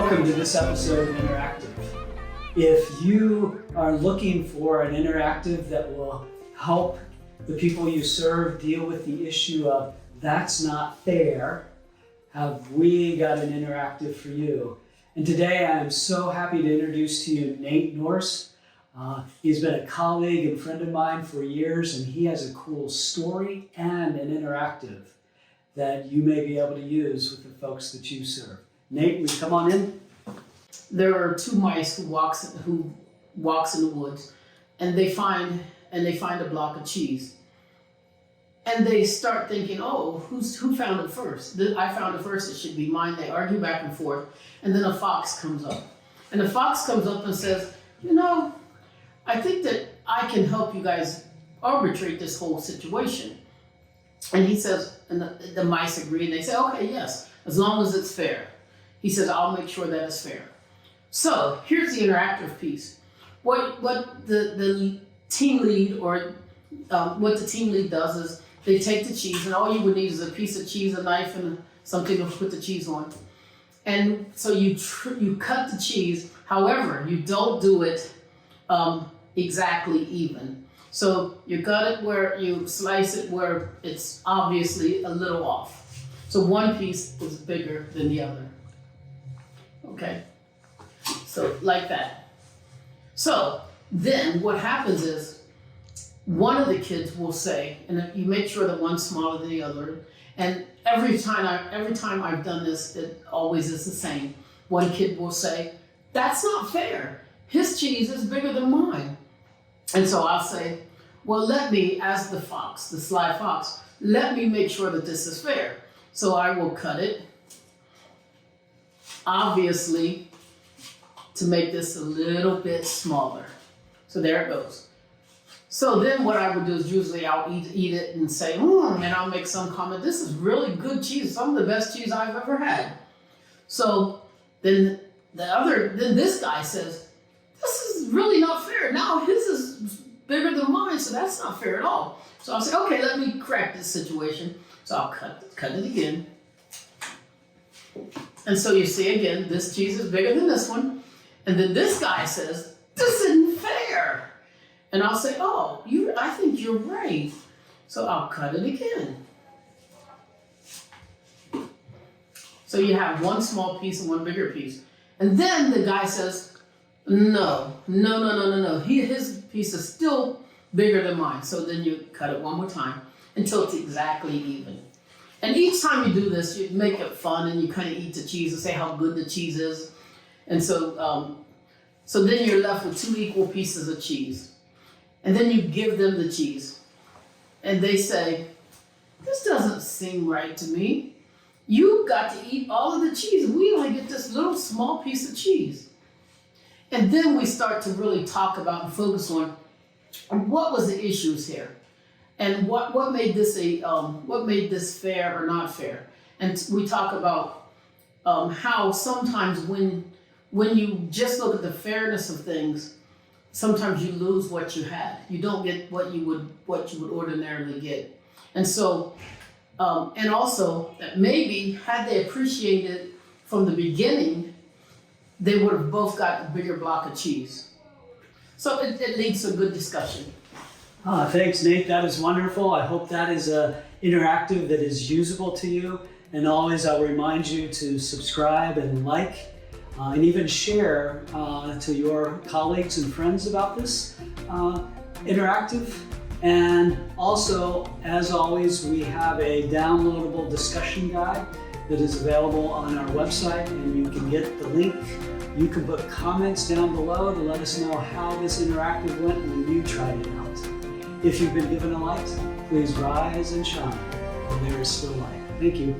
Welcome to this episode of EnterActive. If you are looking for an interactive that will help the people you serve deal with the issue of that's not fair, have we got an interactive for you. And today I'm so happy to introduce to you Nate Norris. He's been a colleague and friend of mine for years, and he has a cool story and an interactive that you may be able to use with the folks that you serve. Nate, will you come on in? There are two mice who walks in the woods, and they find a block of cheese, and they start thinking, "Oh, who found it first? I found it first. It should be mine." They argue back and forth, and then a fox comes up, and the fox comes up and says, I think that I can help you guys arbitrate this whole situation." And he says, and the mice agree, and they say, "Okay, yes, as long as it's fair." He says, "I'll make sure that it's fair." So here's the interactive piece. What the team lead what the team lead does is they take the cheese, and all you would need is a piece of cheese, a knife, and something to put the cheese on. And so you cut the cheese. However, you don't do it exactly even. So you cut it where you slice it where it's obviously a little off. So one piece is bigger than the other. Okay, so like that. So then what happens is one of the kids will say, and you make sure that one's smaller than the other, and every time I've done this, it always is the same. One kid will say, "That's not fair. His cheese is bigger than mine." And so I'll say, "Well, let me, as the fox, the sly fox, let me make sure that this is fair." So I will cut it, obviously, to make this a little bit smaller. So there it goes. So then what I would do is usually I'll eat it and say, and I'll make some comment, "This is really good cheese, some of the best cheese I've ever had." So then this guy says, "This is really not fair. Now his is bigger than mine, so that's not fair at all." So I'll say, "Okay, let me correct this situation." So I'll cut it again. And so you see again, this cheese is bigger than this one. And then this guy says, "This isn't fair." And I'll say, "Oh, I think you're right." So I'll cut it again. So you have one small piece and one bigger piece. And then the guy says, no. His piece is still bigger than mine. So then you cut it one more time until it's exactly even. And each time you do this, you make it fun, and you kind of eat the cheese and say how good the cheese is. And so, so then you're left with two equal pieces of cheese. And then you give them the cheese. And they say, "This doesn't seem right to me. You got to eat all of the cheese, and we only get this little small piece of cheese." And then we start to really talk about and focus on what was the issues here, and what made this fair or not fair. And we talk about how sometimes when you just look at the fairness of things, sometimes you lose what you had. You don't get what you would ordinarily get. And so, and also that maybe had they appreciated from the beginning, they would have both got a bigger block of cheese. So it leads to a good discussion. Thanks, Nate. That is wonderful. I hope that is an interactive that is usable to you. And always I'll remind you to subscribe and like and even share to your colleagues and friends about this interactive. And also, as always, we have a downloadable discussion guide that is available on our website, and you can get the link. You can put comments down below to let us know how this interactive went when you tried it out. If you've been given a light, please rise and shine, for there is still light. Thank you.